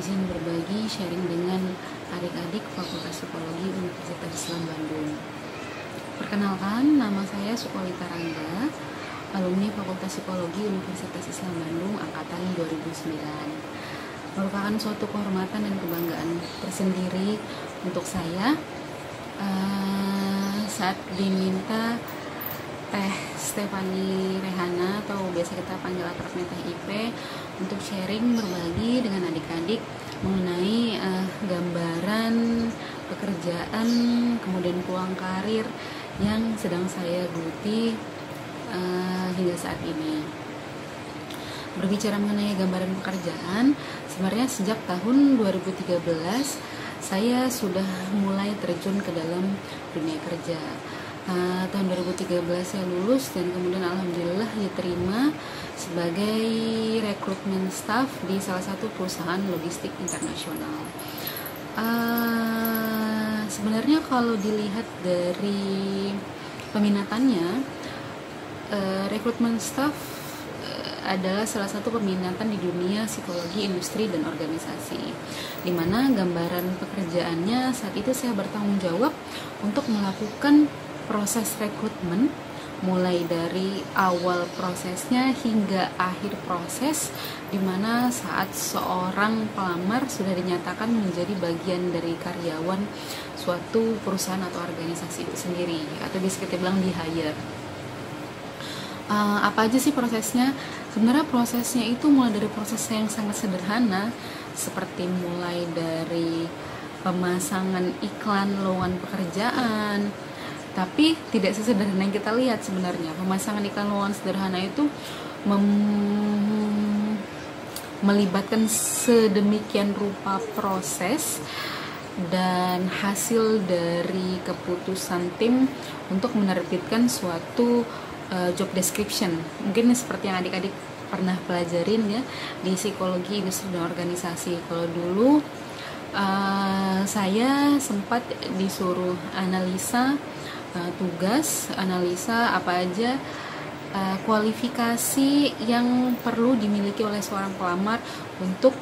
izin berbagi sharing dengan adik-adik Fakultas Psikologi Universitas Islam Bandung. Perkenalkan, nama saya Sukolita Rangga, alumni Fakultas Psikologi Universitas Islam Bandung angkatan 2009. Merupakan suatu kehormatan dan kebanggaan tersendiri untuk saya saat diminta Teh Stefani Rehana atau biasa kita panggil akrabnya Teh IP untuk sharing berbagi dengan adik-adik mengenai gambaran pekerjaan kemudian peluang karir yang sedang saya geluti hingga saat ini. Berbicara mengenai gambaran pekerjaan, sebenarnya sejak tahun 2013 saya sudah mulai terjun ke dalam dunia kerja. Tahun 2013 saya lulus dan kemudian alhamdulillah diterima sebagai rekrutmen staff di salah satu perusahaan logistik internasional. Sebenarnya kalau dilihat dari peminatannya, rekrutmen staff adalah salah satu peminatan di dunia psikologi, industri, dan organisasi, di mana gambaran pekerjaannya saat itu saya bertanggung jawab untuk melakukan proses rekrutmen mulai dari awal prosesnya hingga akhir proses, di mana saat seorang pelamar sudah dinyatakan menjadi bagian dari karyawan suatu perusahaan atau organisasi itu sendiri, atau bisa kita bilang di hire. Apa aja sih prosesnya? Sebenarnya prosesnya itu mulai dari proses yang sangat sederhana, seperti mulai dari pemasangan iklan lowongan pekerjaan. Tapi tidak sesederhana yang kita lihat sebenarnya. Pemasangan iklan lowongan sederhana itu melibatkan sedemikian rupa proses dan hasil dari keputusan tim untuk menerbitkan suatu job description. Mungkin seperti yang adik-adik pernah pelajarin ya di psikologi industri dan organisasi. Kalau dulu saya sempat disuruh analisa tugas, analisa apa aja kualifikasi yang perlu dimiliki oleh seorang pelamar untuk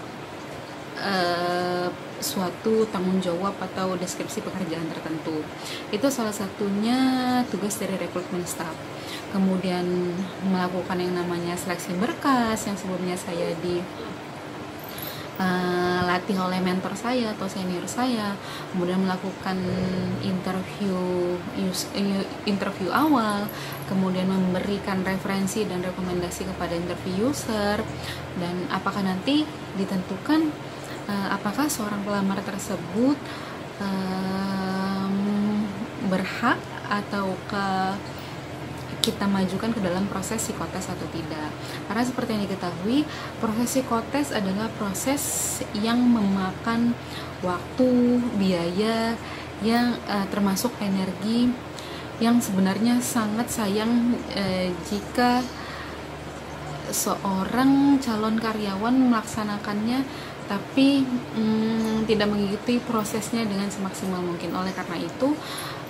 suatu tanggung jawab atau deskripsi pekerjaan tertentu. Itu salah satunya tugas dari rekrutmen staff. Kemudian melakukan yang namanya seleksi berkas, yang sebelumnya saya dilatih oleh mentor saya atau senior saya. Kemudian melakukan interview awal, kemudian memberikan referensi dan rekomendasi kepada interview user, dan apakah nanti ditentukan apakah seorang pelamar tersebut berhak atau kita majukan ke dalam proses psikotes atau tidak. Karena seperti yang diketahui, proses psikotes adalah proses yang memakan waktu, biaya, yang termasuk energi, yang sebenarnya sangat sayang jika seorang calon karyawan melaksanakannya tapi tidak mengikuti prosesnya dengan semaksimal mungkin. Oleh karena itu,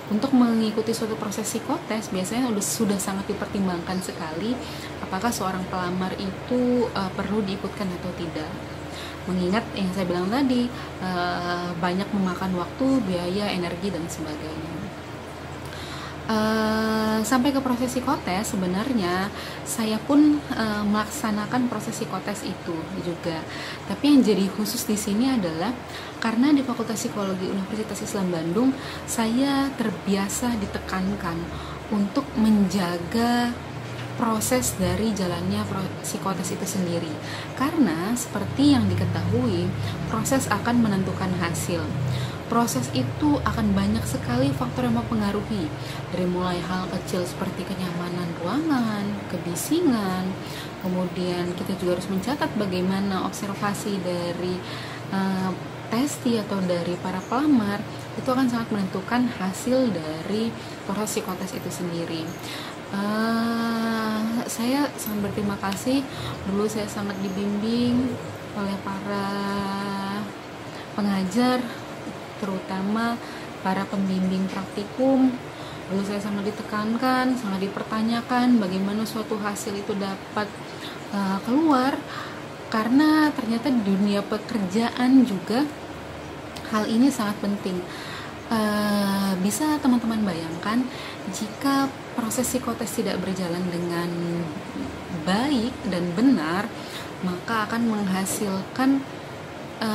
untuk mengikuti suatu proses psikotes biasanya sudah sangat dipertimbangkan sekali apakah seorang pelamar itu perlu diikutkan atau tidak. Mengingat yang saya bilang tadi, banyak memakan waktu, biaya, energi, dan sebagainya. Sampai ke proses psikotes, sebenarnya saya pun melaksanakan proses psikotes itu juga. Tapi yang jadi khusus di sini adalah karena di Fakultas Psikologi Universitas Islam Bandung saya terbiasa ditekankan untuk menjaga proses dari jalannya psikotes itu sendiri. Karena seperti yang diketahui, proses akan menentukan hasil. Proses itu akan banyak sekali faktor yang mempengaruhi, dari mulai hal kecil seperti kenyamanan ruangan, kebisingan, kemudian kita juga harus mencatat bagaimana observasi dari testi atau dari para pelamar, itu akan sangat menentukan hasil dari proses psikotes itu sendiri. Saya sangat berterima kasih, dulu saya sangat dibimbing oleh para pengajar, terutama para pembimbing praktikum. Dulu saya sangat ditekankan, sangat dipertanyakan bagaimana suatu hasil itu dapat keluar, karena ternyata di dunia pekerjaan juga hal ini sangat penting. Bisa teman-teman bayangkan jika proses psikotes tidak berjalan dengan baik dan benar, maka akan menghasilkan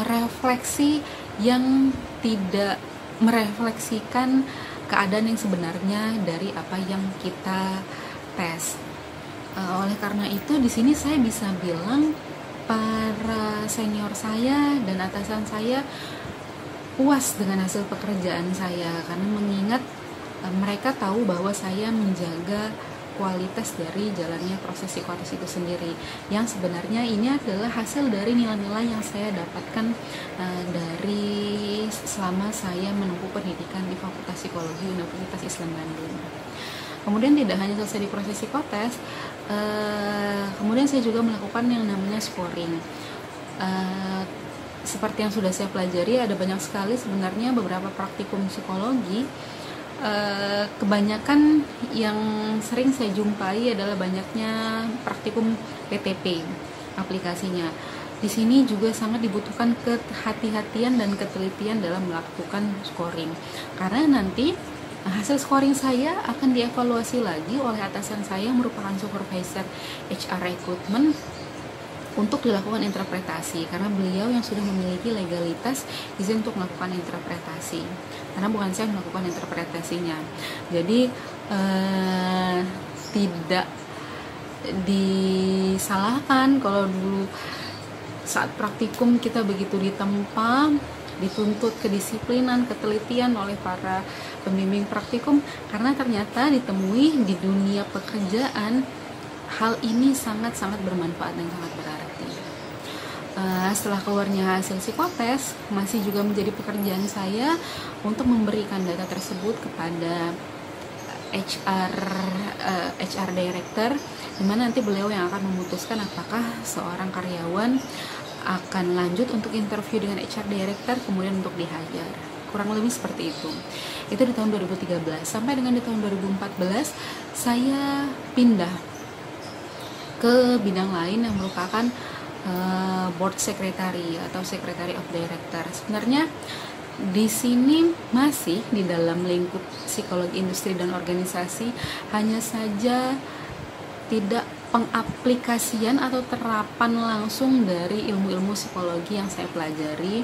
refleksi yang tidak merefleksikan keadaan yang sebenarnya dari apa yang kita tes. Oleh karena itu di sini saya bisa bilang para senior saya dan atasan saya puas dengan hasil pekerjaan saya, karena mengingat mereka tahu bahwa saya menjaga kualitas dari jalannya proses psikotes itu sendiri, yang sebenarnya ini adalah hasil dari nilai-nilai yang saya dapatkan dari selama saya menempuh pendidikan di Fakultas Psikologi Universitas Islam Bandung. Kemudian tidak hanya selesai di proses psikotes, kemudian saya juga melakukan yang namanya scoring. Seperti yang sudah saya pelajari, ada banyak sekali sebenarnya beberapa praktikum psikologi. Kebanyakan yang sering saya jumpai adalah banyaknya praktikum PTP aplikasinya. Di sini juga sangat dibutuhkan kehati-hatian dan ketelitian dalam melakukan scoring, karena nanti hasil scoring saya akan dievaluasi lagi oleh atasan saya yang merupakan supervisor HR recruitment untuk dilakukan interpretasi, karena beliau yang sudah memiliki legalitas izin untuk melakukan interpretasi, karena bukan saya melakukan interpretasinya. Jadi tidak disalahkan kalau dulu saat praktikum kita begitu ditempa, dituntut kedisiplinan, ketelitian oleh para pembimbing praktikum, karena ternyata ditemui di dunia pekerjaan hal ini sangat-sangat bermanfaat dan sangat berarti. Setelah keluarnya hasil psikotes, masih juga menjadi pekerjaan saya untuk memberikan data tersebut kepada HR director, dimana nanti beliau yang akan memutuskan apakah seorang karyawan akan lanjut untuk interview dengan HR director kemudian untuk di-hire. Kurang lebih seperti itu. Itu di tahun 2013. Sampai dengan di tahun 2014 saya pindah ke bidang lain yang merupakan board secretary atau secretary of director. Sebenarnya di sini masih di dalam lingkup psikologi industri dan organisasi, hanya saja tidak pengaplikasian atau terapan langsung dari ilmu-ilmu psikologi yang saya pelajari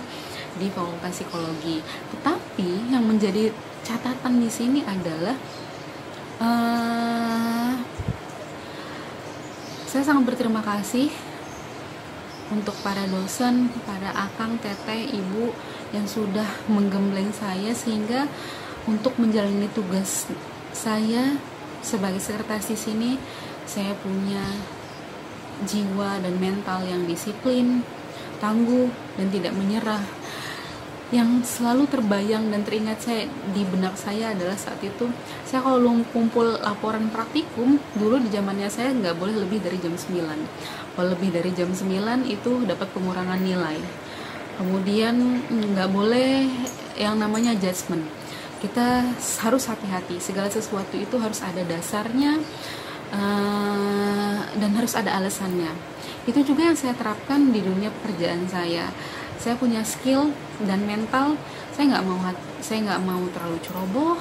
di Fakultas Psikologi. Tetapi yang menjadi catatan di sini adalah saya sangat berterima kasih untuk para dosen, para akang, teteh, ibu yang sudah menggembleng saya sehingga untuk menjalani tugas saya sebagai sekretaris di sini saya punya jiwa dan mental yang disiplin, tangguh, dan tidak menyerah. Yang selalu terbayang dan teringat saya di benak saya adalah saat itu saya kalau kumpul laporan praktikum, dulu di zamannya saya nggak boleh lebih dari jam 9. Kalau lebih dari jam 9 itu dapat pengurangan nilai. Kemudian nggak boleh yang namanya judgement. Kita harus hati-hati, segala sesuatu itu harus ada dasarnya dan harus ada alasannya. Itu juga yang saya terapkan di dunia pekerjaan saya. Saya punya skill dan mental, saya nggak mau terlalu ceroboh,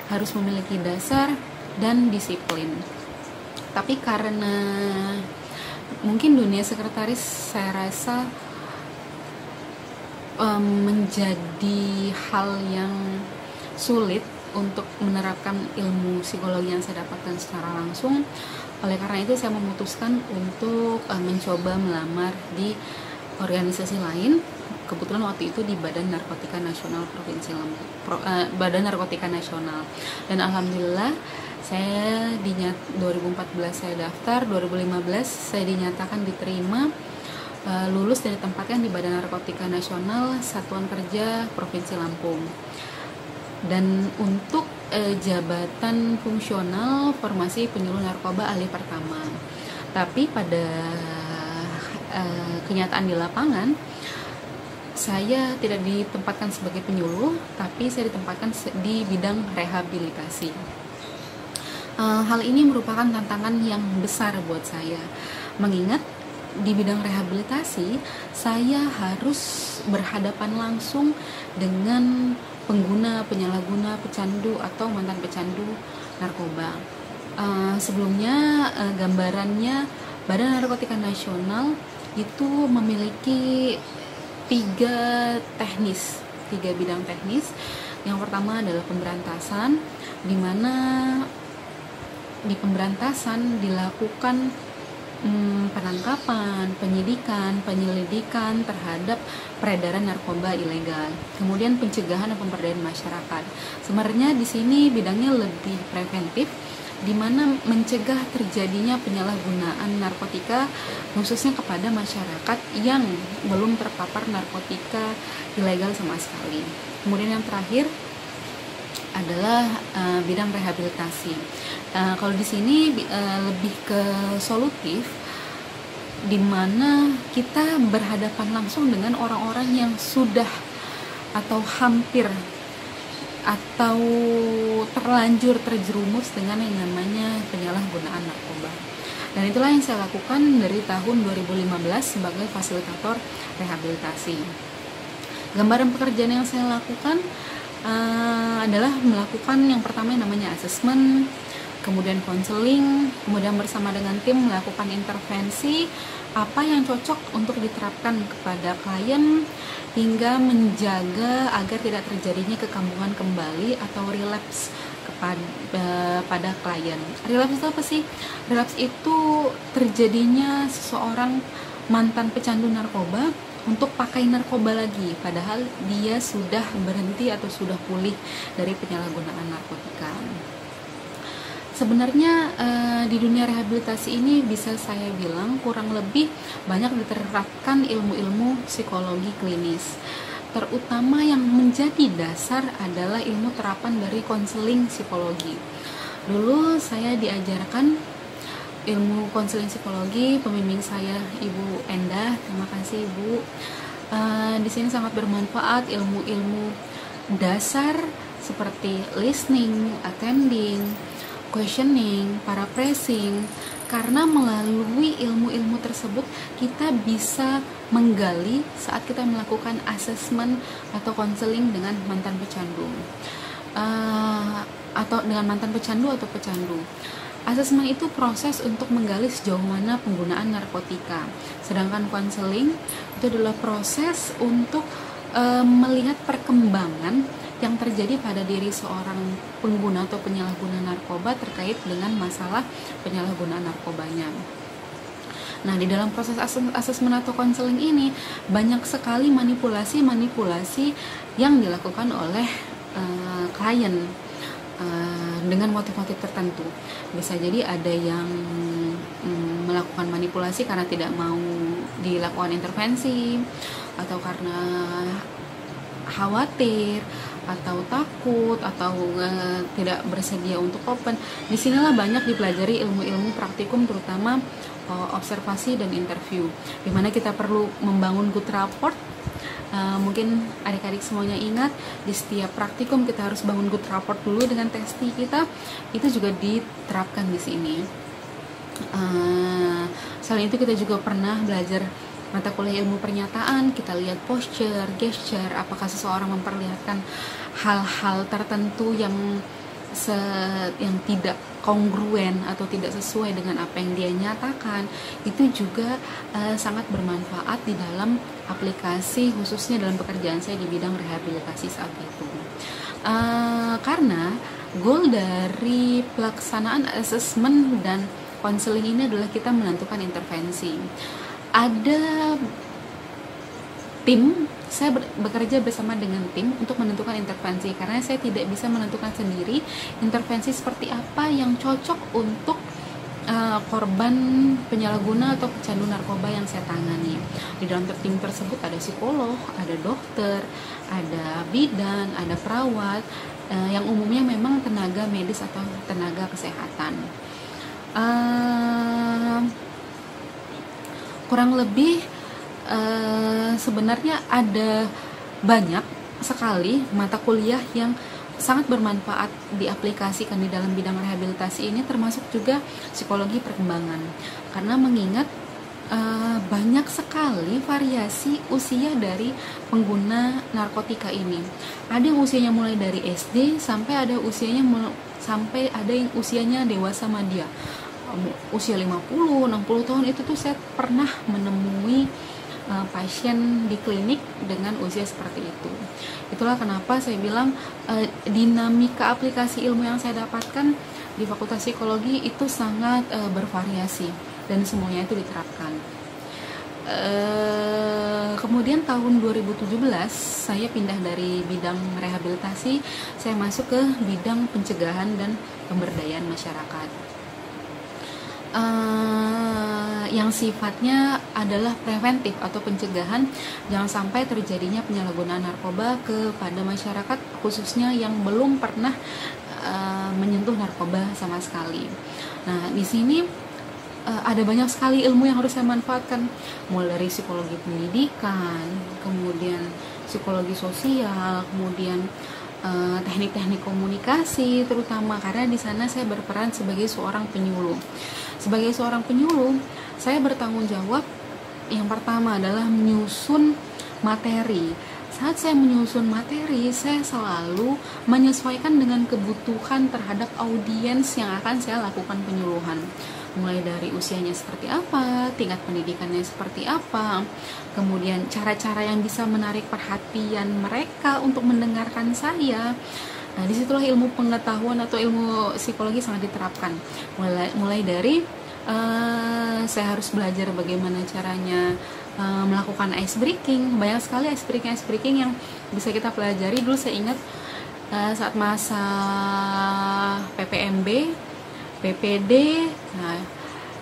harus memiliki dasar dan disiplin. Tapi karena mungkin dunia sekretaris saya rasa menjadi hal yang sulit untuk menerapkan ilmu psikologi yang saya dapatkan secara langsung. Oleh karena itu saya memutuskan untuk mencoba melamar di organisasi lain. Kebetulan waktu itu di Badan Narkotika Nasional Provinsi Lampung, Badan Narkotika Nasional. Dan alhamdulillah saya 2014 saya daftar, 2015 saya dinyatakan diterima, lulus dan ditempatkan di Badan Narkotika Nasional Satuan Kerja Provinsi Lampung. Dan untuk jabatan fungsional formasi penyuluh narkoba ahli pertama. Tapi pada kenyataan di lapangan saya tidak ditempatkan sebagai penyuluh, tapi saya ditempatkan di bidang rehabilitasi. Hal ini merupakan tantangan yang besar buat saya, mengingat di bidang rehabilitasi saya harus berhadapan langsung dengan pengguna, penyalahguna, pecandu atau mantan pecandu narkoba. Sebelumnya gambarannya Badan Narkotika Nasional itu memiliki tiga bidang teknis. Yang pertama adalah pemberantasan, di mana di pemberantasan dilakukan penangkapan, penyidikan, penyelidikan terhadap peredaran narkoba ilegal. Kemudian pencegahan dan pemberdayaan masyarakat. Sebenarnya di sini bidangnya lebih preventif, di mana mencegah terjadinya penyalahgunaan narkotika khususnya kepada masyarakat yang belum terpapar narkotika ilegal sama sekali. Kemudian yang terakhir adalah bidang rehabilitasi. Kalau di sini lebih ke solutif, di mana kita berhadapan langsung dengan orang-orang yang sudah atau hampir atau terlanjur terjerumus dengan yang namanya penyalahgunaan narkoba. Dan itulah yang saya lakukan dari tahun 2015 sebagai fasilitator rehabilitasi. Gambaran pekerjaan yang saya lakukan adalah melakukan yang pertama yang namanya asesmen, kemudian konseling, kemudian bersama dengan tim melakukan intervensi apa yang cocok untuk diterapkan kepada klien hingga menjaga agar tidak terjadinya kekambuhan kembali atau relapse pada klien. Relapse itu apa sih? Relapse itu terjadinya seseorang mantan pecandu narkoba untuk pakai narkoba lagi, padahal dia sudah berhenti atau sudah pulih dari penyalahgunaan narkotika. Sebenarnya di dunia rehabilitasi ini bisa saya bilang kurang lebih banyak diterapkan ilmu-ilmu psikologi klinis. Terutama yang menjadi dasar adalah ilmu terapan dari konseling psikologi. Dulu saya diajarkan ilmu konseling psikologi, pembimbing saya Ibu Endah, terima kasih Ibu. Di sini sangat bermanfaat ilmu-ilmu dasar seperti listening, attending, questioning, paraphrasing, karena melalui ilmu-ilmu tersebut kita bisa menggali saat kita melakukan asesmen atau konseling dengan mantan pecandu atau pecandu. Asesmen itu proses untuk menggali sejauh mana penggunaan narkotika, sedangkan konseling itu adalah proses untuk melihat perkembangan yang terjadi pada diri seorang pengguna atau penyalahguna narkoba terkait dengan masalah penyalahgunaan narkobanya. Nah, di dalam proses asesmen atau konseling ini banyak sekali manipulasi yang dilakukan oleh klien dengan motif-motif tertentu. Bisa jadi ada yang melakukan manipulasi karena tidak mau dilakukan intervensi, atau karena khawatir, atau takut, atau tidak bersedia untuk open. Disinilah banyak dipelajari ilmu-ilmu praktikum, terutama observasi dan interview, dimana kita perlu membangun good rapport. Mungkin adik-adik semuanya ingat, di setiap praktikum kita harus bangun good rapport dulu dengan testi kita. Itu juga diterapkan di sini. Selain itu kita juga pernah belajar mata kuliah ilmu pernyataan. Kita lihat posture, gesture, apakah seseorang memperlihatkan hal-hal tertentu yang tidak kongruen atau tidak sesuai dengan apa yang dia nyatakan. Itu juga sangat bermanfaat di dalam aplikasi, khususnya dalam pekerjaan saya di bidang rehabilitasi saat itu. Karena goal dari pelaksanaan asesmen dan konseling ini adalah kita menentukan intervensi. Ada tim, saya bekerja bersama dengan tim untuk menentukan intervensi, karena saya tidak bisa menentukan sendiri intervensi seperti apa yang cocok untuk korban penyalahguna atau pecandu narkoba yang saya tangani. Di dalam tim tersebut ada psikolog, ada dokter, ada bidan, ada perawat, yang umumnya memang tenaga medis atau tenaga kesehatan. Kurang lebih sebenarnya ada banyak sekali mata kuliah yang sangat bermanfaat diaplikasikan di dalam bidang rehabilitasi ini, termasuk juga psikologi perkembangan. Karena mengingat banyak sekali variasi usia dari pengguna narkotika ini. Ada yang usianya mulai dari SD sampai ada yang usianya dewasa madya. Usia 50, 60 tahun itu tuh saya pernah menemui pasien di klinik dengan usia seperti itu. Itulah kenapa saya bilang dinamika aplikasi ilmu yang saya dapatkan di Fakultas Psikologi itu sangat bervariasi dan semuanya itu diterapkan. Kemudian tahun 2017 saya pindah dari bidang rehabilitasi, saya masuk ke bidang pencegahan dan pemberdayaan masyarakat. Yang sifatnya adalah preventif atau pencegahan jangan sampai terjadinya penyalahgunaan narkoba kepada masyarakat, khususnya yang belum pernah menyentuh narkoba sama sekali. Nah, di sini ada banyak sekali ilmu yang harus saya manfaatkan, mulai dari psikologi pendidikan, kemudian psikologi sosial, kemudian teknik-teknik komunikasi, terutama karena di sana saya berperan sebagai seorang penyuluh. Sebagai seorang penyuluh, saya bertanggung jawab yang pertama adalah menyusun materi. Saat saya menyusun materi, saya selalu menyesuaikan dengan kebutuhan terhadap audiens yang akan saya lakukan penyuluhan. Mulai dari usianya seperti apa, tingkat pendidikannya seperti apa, kemudian cara-cara yang bisa menarik perhatian mereka untuk mendengarkan saya. Nah, disitulah ilmu pengetahuan atau ilmu psikologi sangat diterapkan. Mulai dari saya harus belajar bagaimana caranya melakukan ice breaking. Banyak sekali ice breaking yang bisa kita pelajari. Dulu saya ingat saat masa PPMB, PPD. Nah,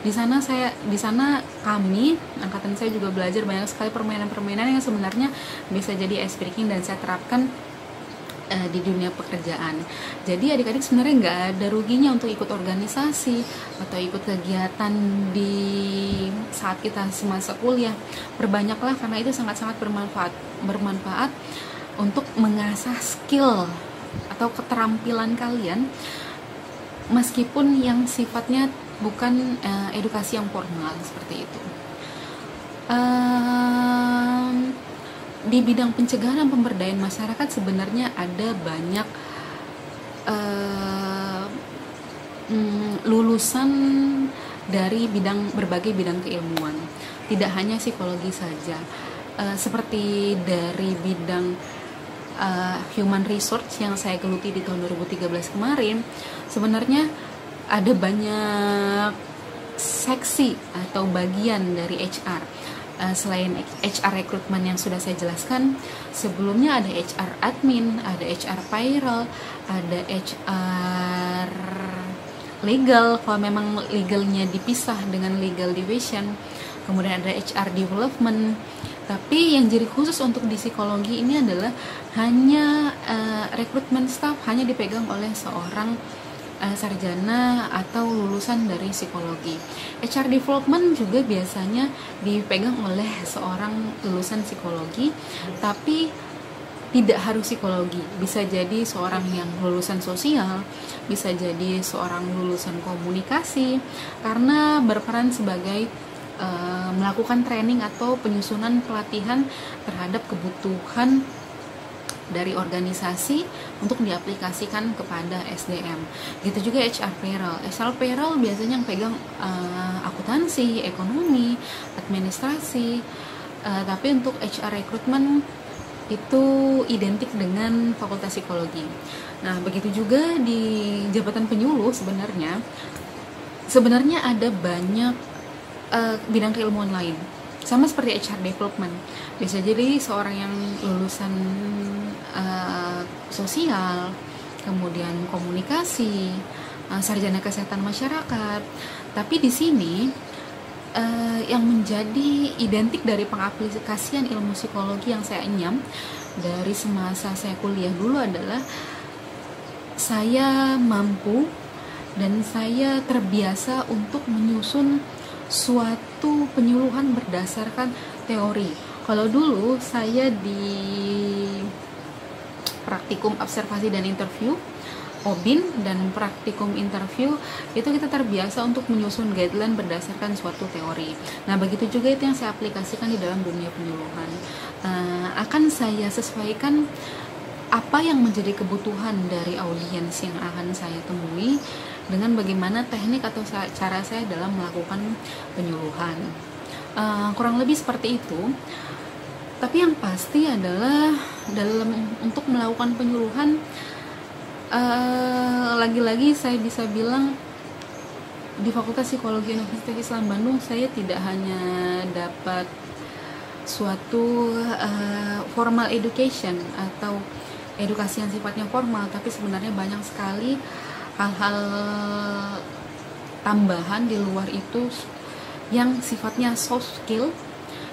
di sana kami angkatan saya juga belajar banyak sekali permainan-permainan yang sebenarnya bisa jadi ice breaking dan saya terapkan di dunia pekerjaan. Jadi adik-adik sebenarnya nggak ada ruginya untuk ikut organisasi atau ikut kegiatan di saat kita semasa kuliah. Perbanyaklah karena itu sangat-sangat bermanfaat untuk mengasah skill atau keterampilan kalian, meskipun yang sifatnya bukan edukasi yang formal seperti itu. Di bidang pencegahan dan pemberdayaan masyarakat sebenarnya ada banyak lulusan dari berbagai bidang keilmuan, tidak hanya psikologi saja. Seperti dari bidang human resource yang saya geluti di tahun 2013 kemarin, sebenarnya ada banyak seksi atau bagian dari HR. Selain HR rekrutmen yang sudah saya jelaskan sebelumnya, ada HR admin, ada HR payroll, ada HR legal kalau memang legalnya dipisah dengan legal division, kemudian ada HR development. Tapi yang jadi khusus untuk di psikologi ini adalah hanya rekrutmen staff hanya dipegang oleh seorang sarjana atau lulusan dari psikologi. HR development juga biasanya dipegang oleh seorang lulusan psikologi, tapi tidak harus psikologi. Bisa jadi seorang yang lulusan sosial, bisa jadi seorang lulusan komunikasi, karena berperan sebagai melakukan training atau penyusunan pelatihan terhadap kebutuhan dari organisasi untuk diaplikasikan kepada SDM. Gitu juga HR payroll. HR payroll biasanya yang pegang akuntansi, ekonomi, administrasi. Tapi untuk HR recruitment itu identik dengan Fakultas Psikologi. Nah, begitu juga di jabatan penyuluh sebenarnya ada banyak bidang keilmuan lain. Sama seperti HR development. Bisa jadi seorang yang lulusan sosial, kemudian komunikasi, sarjana kesehatan masyarakat. Tapi di sini yang menjadi identik dari pengaplikasian ilmu psikologi yang saya enyam dari semasa saya kuliah dulu adalah saya mampu dan saya terbiasa untuk menyusun suatu penyuluhan berdasarkan teori. Kalau dulu saya di praktikum observasi dan interview, OBIN dan praktikum interview itu kita terbiasa untuk menyusun guideline berdasarkan suatu teori. Nah, begitu juga itu yang saya aplikasikan di dalam dunia penyuluhan. Akan saya sesuaikan apa yang menjadi kebutuhan dari audiens yang akan saya temui dengan bagaimana teknik atau cara saya dalam melakukan penyuluhan. Kurang lebih seperti itu. Tapi yang pasti adalah untuk melakukan penyuluhan, lagi-lagi saya bisa bilang di Fakultas Psikologi Universitas Islam Bandung saya tidak hanya dapat suatu formal education atau edukasi yang sifatnya formal, tapi sebenarnya banyak sekali hal-hal tambahan di luar itu yang sifatnya soft skill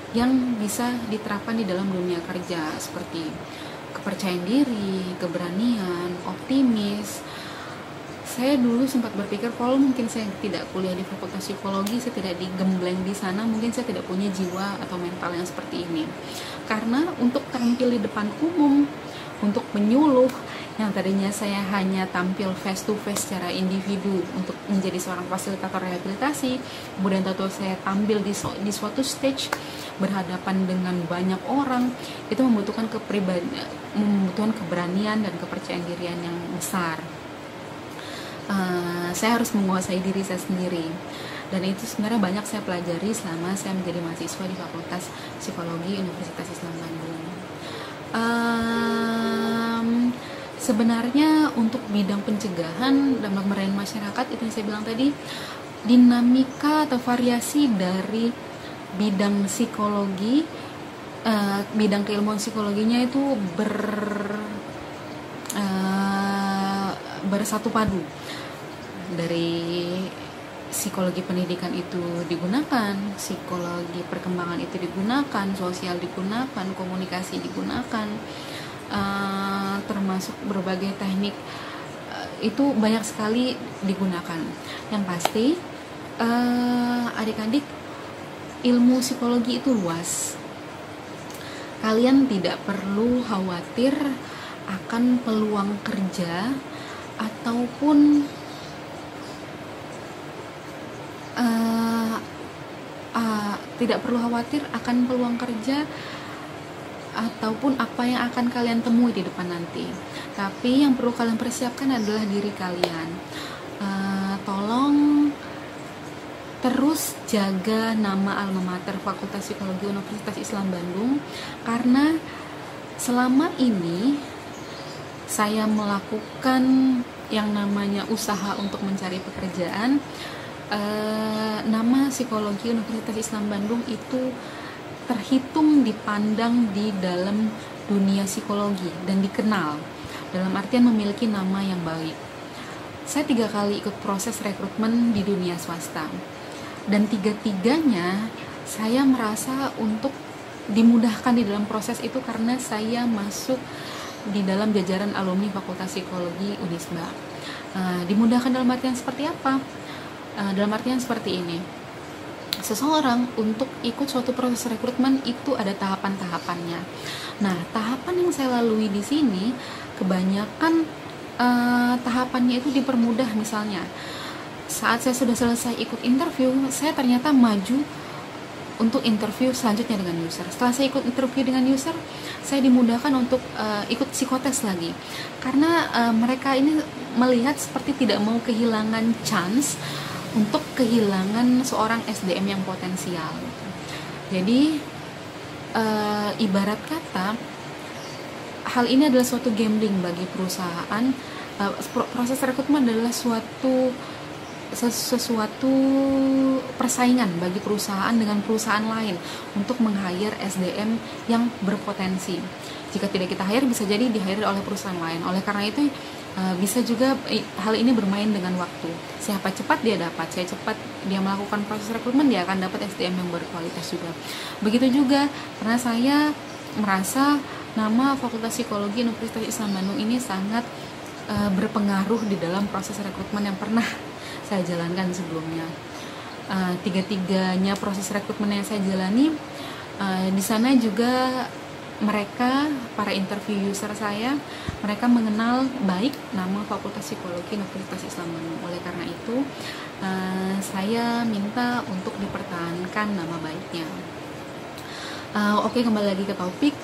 yang bisa diterapkan di dalam dunia kerja, seperti kepercayaan diri, keberanian, optimis. Saya dulu sempat berpikir kalau mungkin saya tidak kuliah di Fakultas Psikologi, saya tidak digembleng di sana, mungkin saya tidak punya jiwa atau mental yang seperti ini. Karena untuk tampil di depan umum, untuk menyuluh, yang tadinya saya hanya tampil face to face secara individu untuk menjadi seorang fasilitator rehabilitasi, kemudian tahu saya tampil di suatu stage berhadapan dengan banyak orang, itu membutuhkan keberanian dan kepercayaan dirian yang besar. Saya harus menguasai diri saya sendiri, dan itu sebenarnya banyak saya pelajari selama saya menjadi mahasiswa di Fakultas Psikologi Universitas Islam Bandung. Sebenarnya untuk bidang pencegahan dan pemberdayaan masyarakat, itu yang saya bilang tadi, dinamika atau variasi dari bidang psikologi, bidang keilmuan psikologinya itu bersatu padu. Dari psikologi pendidikan itu digunakan, psikologi perkembangan itu digunakan, sosial digunakan, komunikasi digunakan, termasuk berbagai teknik itu banyak sekali digunakan. Yang pasti adik-adik, ilmu psikologi itu luas. Kalian tidak perlu khawatir akan peluang kerja ataupun tidak perlu khawatir akan peluang kerja ataupun apa yang akan kalian temui di depan nanti. Tapi yang perlu kalian persiapkan adalah diri kalian. Tolong terus jaga nama alma mater Fakultas Psikologi Universitas Islam Bandung, karena selama ini saya melakukan yang namanya usaha untuk mencari pekerjaan. Nama Psikologi Universitas Islam Bandung itu terhitung dipandang di dalam dunia psikologi dan dikenal, dalam artian memiliki nama yang baik. Saya 3 kali ikut proses rekrutmen di dunia swasta, dan 3-tiganya saya merasa untuk dimudahkan di dalam proses itu karena saya masuk di dalam jajaran alumni Fakultas Psikologi Unisba. Dimudahkan dalam artian seperti apa? Dalam artian seperti ini, seseorang untuk ikut suatu proses rekrutmen itu ada tahapan-tahapannya. Nah, tahapan yang saya lalui di sini kebanyakan tahapannya itu dipermudah. Misalnya, saat saya sudah selesai ikut interview, saya ternyata maju untuk interview selanjutnya dengan user. Setelah saya ikut interview dengan user, saya dimudahkan untuk ikut psikotes lagi, karena mereka ini melihat seperti tidak mau kehilangan chance untuk kehilangan seorang SDM yang potensial. Jadi ibarat kata, hal ini adalah suatu gambling bagi perusahaan. Proses rekrutmen adalah sesuatu persaingan bagi perusahaan dengan perusahaan lain untuk meng-hire SDM yang berpotensi. Jika tidak kita hire, bisa jadi di-hire oleh perusahaan lain. Oleh karena itu, bisa juga hal ini bermain dengan waktu. Siapa cepat dia dapat, saya cepat dia melakukan proses rekrutmen, dia akan dapat SDM yang berkualitas juga. Begitu juga karena saya merasa nama Fakultas Psikologi Universitas Islam Bandung ini sangat berpengaruh di dalam proses rekrutmen yang pernah saya jalankan sebelumnya. 3-tiganya proses rekrutmen yang saya jalani, di sana juga mereka, para interview user saya, mereka mengenal baik nama Fakultas Psikologi Universitas Islam Bandung. Oleh karena itu, saya minta untuk dipertahankan nama baiknya. Oke, kembali lagi ke topik.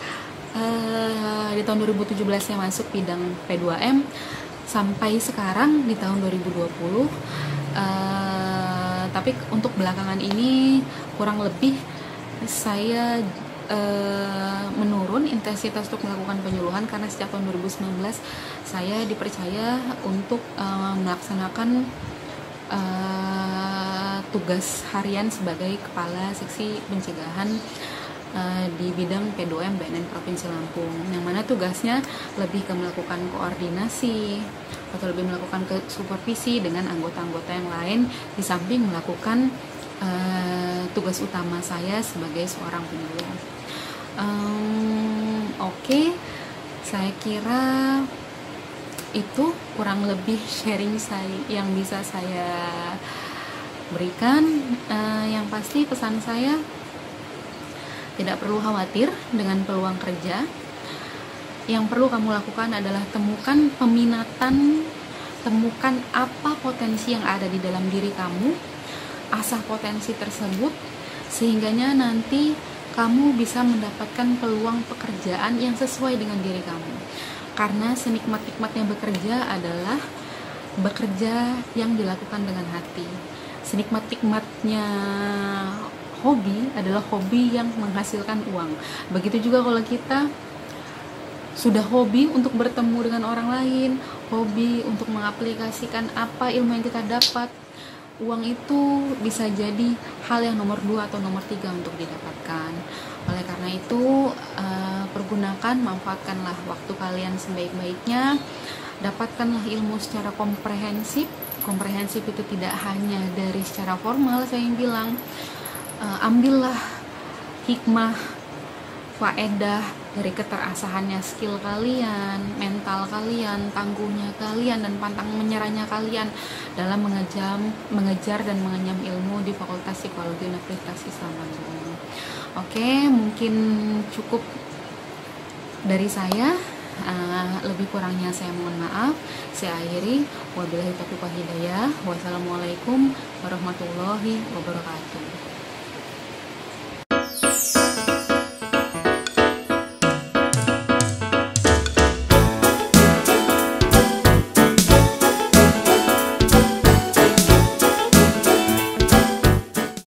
Di tahun 2017 saya masuk bidang P2M, sampai sekarang di tahun 2020. Tapi untuk belakangan ini kurang lebih saya menurun intensitas untuk melakukan penyuluhan, karena sejak tahun 2019 saya dipercaya untuk melaksanakan tugas harian sebagai kepala seksi pencegahan di bidang P2M BNN Provinsi Lampung, yang mana tugasnya lebih ke melakukan koordinasi atau lebih melakukan supervisi dengan anggota-anggota yang lain, di samping melakukan tugas utama saya sebagai seorang penyuluh. Oke, saya kira itu kurang lebih sharing saya yang bisa saya berikan. Yang pasti pesan saya, tidak perlu khawatir dengan peluang kerja. Yang perlu kamu lakukan adalah temukan peminatan, temukan apa potensi yang ada di dalam diri kamu, asah potensi tersebut, sehingganya nanti kamu bisa mendapatkan peluang pekerjaan yang sesuai dengan diri kamu. Karena senikmat-nikmatnya bekerja adalah bekerja yang dilakukan dengan hati. Senikmat-nikmatnya hobi adalah hobi yang menghasilkan uang. Begitu juga kalau kita sudah hobi untuk bertemu dengan orang lain, hobi untuk mengaplikasikan apa ilmu yang kita dapat, uang itu bisa jadi hal yang nomor 2 atau nomor 3 untuk didapatkan. Oleh karena itu, pergunakan, manfaatkanlah waktu kalian sebaik-baiknya. Dapatkanlah ilmu secara komprehensif. Komprehensif itu tidak hanya dari secara formal, saya yang bilang. Ambillah hikmah, faedah dari keterasahannya skill kalian, mental kalian, tangguhnya kalian, dan pantang menyerahnya kalian dalam mengejar dan mengenyam ilmu di Fakultas Psikologi Universitas Islam Bandung. Oke, mungkin cukup dari saya. Lebih kurangnya saya mohon maaf. Saya akhiri. Wabillahi taufiq wal hidayah. Wassalamualaikum warahmatullahi wabarakatuh.